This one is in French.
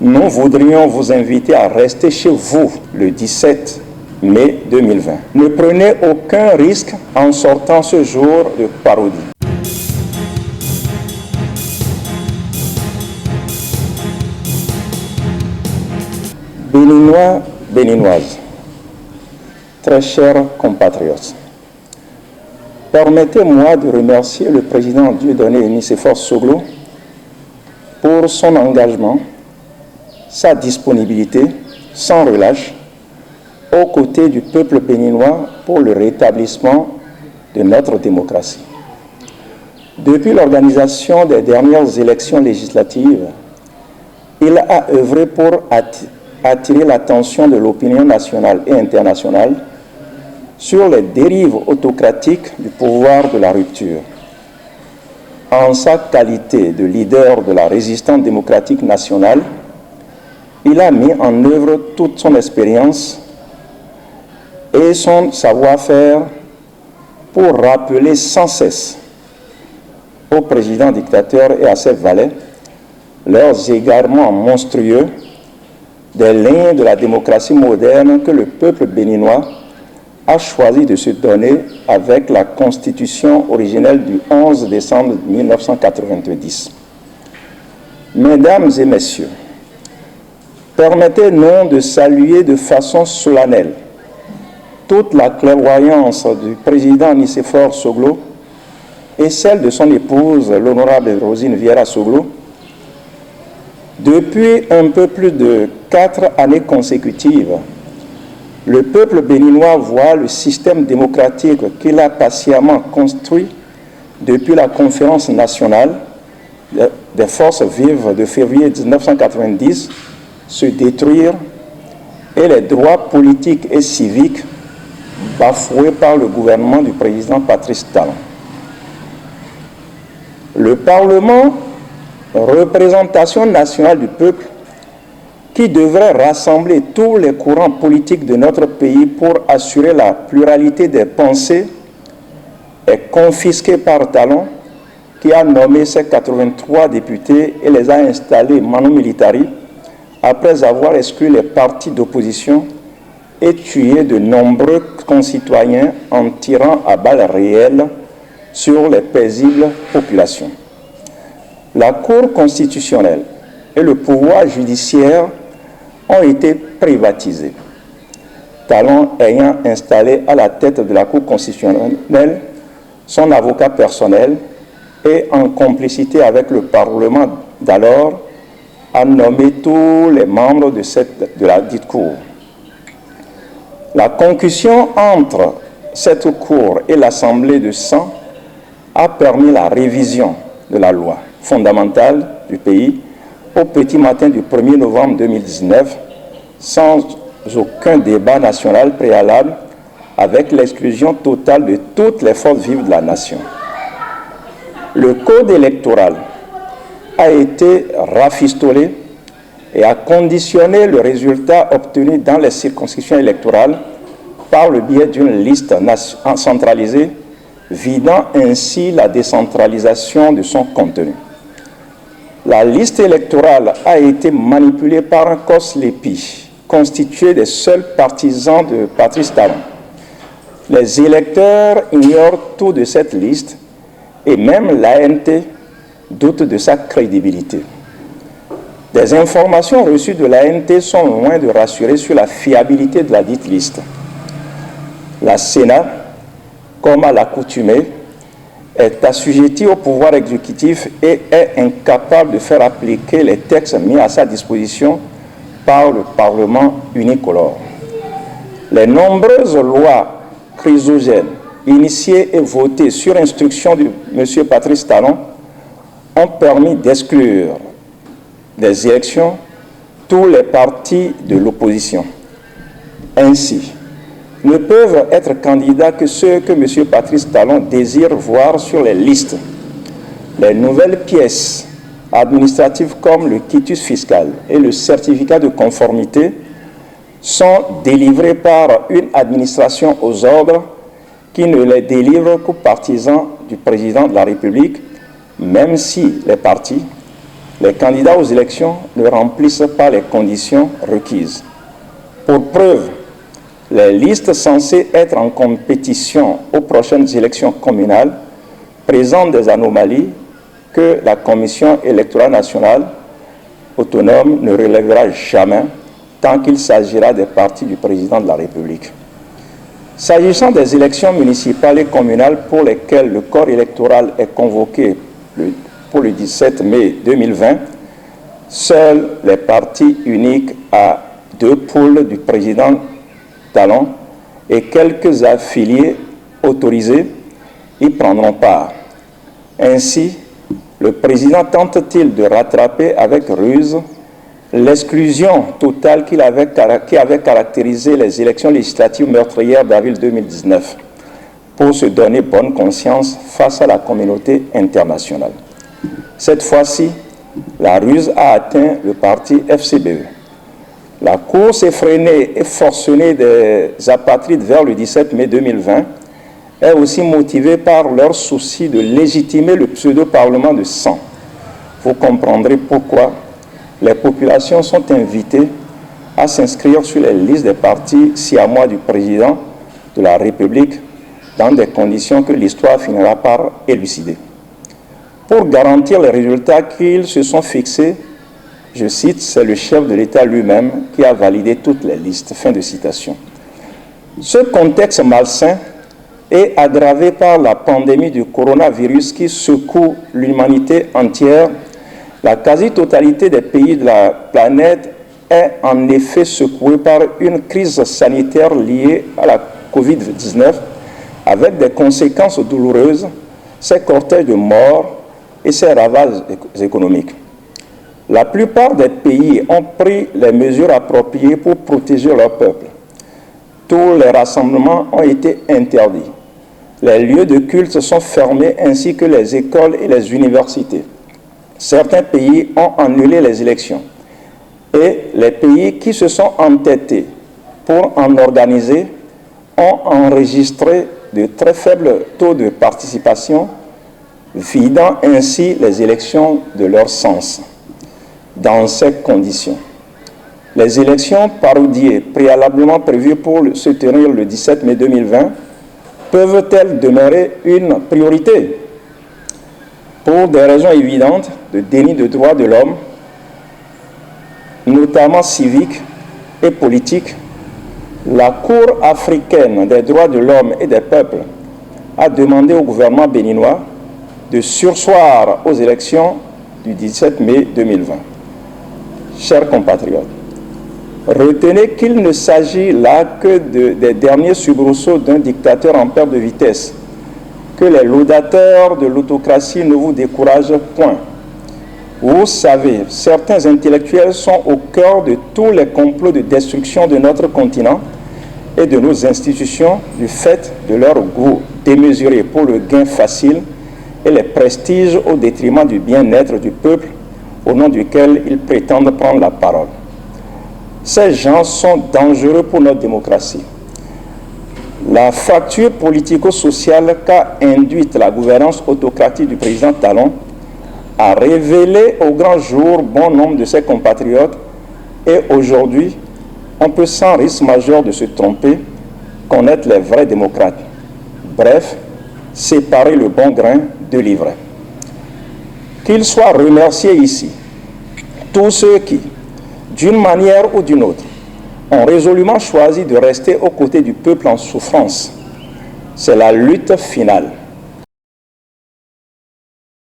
nous voudrions vous inviter à rester chez vous le 17 mai 2020. Ne prenez aucun risque en sortant ce jour de parodie. Béninois, Béninoises, très chers compatriotes, permettez-moi de remercier le président Dieudonné Nicéphore Soglo pour son engagement, sa disponibilité sans relâche aux côtés du peuple béninois pour le rétablissement de notre démocratie. Depuis l'organisation des dernières élections législatives, il a œuvré pour attirer l'attention de l'opinion nationale et internationale sur les dérives autocratiques du pouvoir de la rupture. En sa qualité de leader de la résistance démocratique nationale, il a mis en œuvre toute son expérience et son savoir-faire pour rappeler sans cesse au président dictateur et à ses valets leurs égarements monstrueux des lignes de la démocratie moderne que le peuple béninois a choisi de se donner avec la constitution originelle du 11 décembre 1990. Mesdames et messieurs, permettez-nous de saluer de façon solennelle toute la clairvoyance du président Nicéphore Soglo et celle de son épouse, l'honorable Rosine Vieira Soglo. Depuis un peu plus de 4 années consécutives, le peuple béninois voit le système démocratique qu'il a patiemment construit depuis la conférence nationale des forces vives de février 1990 se détruire et les droits politiques et civiques bafoués par le gouvernement du président Patrice Talon. Le Parlement, représentation nationale du peuple, qui devrait rassembler tous les courants politiques de notre pays pour assurer la pluralité des pensées, est confisqué par Talon, qui a nommé ses 83 députés et les a installés manu militari, après avoir exclu les partis d'opposition et tué de nombreux concitoyens en tirant à balles réelles sur les paisibles populations. La Cour constitutionnelle et le pouvoir judiciaire ont été privatisés. Talon ayant installé à la tête de la Cour constitutionnelle son avocat personnel et en complicité avec le Parlement d'alors, a nommé tous les membres de la dite Cour. La concussion entre cette Cour et l'Assemblée de 100 a permis la révision de la loi fondamentale du pays au petit matin du 1er novembre 2019, sans aucun débat national préalable, avec l'exclusion totale de toutes les forces vives de la nation. Le code électoral a été rafistolé et a conditionné le résultat obtenu dans les circonscriptions électorales par le biais d'une liste centralisée, vidant ainsi la décentralisation de son contenu. La liste électorale a été manipulée par un cos-lépi constitué des seuls partisans de Patrice Talon. Les électeurs ignorent tout de cette liste et même l'ANT doute de sa crédibilité. Des informations reçues de l'ANT sont loin de rassurer sur la fiabilité de la dite liste. La Sénat, comme à l'accoutumée, est assujettie au pouvoir exécutif et est incapable de faire appliquer les textes mis à sa disposition par le Parlement unicolore. Les nombreuses lois chrysogènes initiées et votées sur instruction de M. Patrice Talon ont permis d'exclure des élections tous les partis de l'opposition. Ainsi, ne peuvent être candidats que ceux que M. Patrice Talon désire voir sur les listes. Les nouvelles pièces administratives comme le quitus fiscal et le certificat de conformité sont délivrées par une administration aux ordres qui ne les délivre qu'aux partisans du président de la République, même si les partis, les candidats aux élections ne remplissent pas les conditions requises. Pour preuve, les listes censées être en compétition aux prochaines élections communales présentent des anomalies que la Commission électorale nationale autonome ne relèvera jamais tant qu'il s'agira des partis du président de la République. S'agissant des élections municipales et communales pour lesquelles le corps électoral est convoqué pour le 17 mai 2020, seuls les partis uniques à 2 poules du président Talon et quelques affiliés autorisés y prendront part. Ainsi, le président tente-t-il de rattraper avec ruse l'exclusion totale qui avait caractérisé les élections législatives meurtrières d'avril 2019 pour se donner bonne conscience face à la communauté internationale. Cette fois-ci, la ruse a atteint le parti FCBE. La course effrénée et forcenée des apatrides vers le 17 mai 2020 est aussi motivée par leur souci de légitimer le pseudo-parlement de sang. Vous comprendrez pourquoi les populations sont invitées à s'inscrire sur les listes des partis siamois du président de la République dans des conditions que l'histoire finira par élucider. Pour garantir les résultats qu'ils se sont fixés, je cite, c'est le chef de l'État lui-même qui a validé toutes les listes. Fin de citation. Ce contexte malsain est aggravé par la pandémie du coronavirus qui secoue l'humanité entière. La quasi-totalité des pays de la planète est en effet secouée par une crise sanitaire liée à la Covid-19 avec des conséquences douloureuses, ses cortèges de morts et ses ravages économiques. La plupart des pays ont pris les mesures appropriées pour protéger leur peuple. Tous les rassemblements ont été interdits. Les lieux de culte sont fermés ainsi que les écoles et les universités. Certains pays ont annulé les élections. Et les pays qui se sont entêtés pour en organiser ont enregistré de très faibles taux de participation, vidant ainsi les élections de leur sens. Dans ces conditions, les élections parodiées préalablement prévues pour se tenir le 17 mai 2020 peuvent-elles demeurer une priorité? Pour des raisons évidentes de déni de droits de l'homme, notamment civiques et politiques, la Cour africaine des droits de l'homme et des peuples a demandé au gouvernement béninois de surseoir aux élections du 17 mai 2020. Chers compatriotes, retenez qu'il ne s'agit là que des derniers soubresauts d'un dictateur en perte de vitesse, que les laudateurs de l'autocratie ne vous découragent point. Vous savez, certains intellectuels sont au cœur de tous les complots de destruction de notre continent et de nos institutions du fait de leur goût démesuré pour le gain facile et les prestiges au détriment du bien-être du peuple au nom duquel ils prétendent prendre la parole. Ces gens sont dangereux pour notre démocratie. La fracture politico-sociale qu'a induite la gouvernance autocratique du président Talon a révélé au grand jour bon nombre de ses compatriotes et aujourd'hui, on peut sans risque majeur de se tromper, connaître les vrais démocrates. Bref, séparer le bon grain de l'ivraie. Qu'ils soient remerciés ici, tous ceux qui, d'une manière ou d'une autre, ont résolument choisi de rester aux côtés du peuple en souffrance. C'est la lutte finale.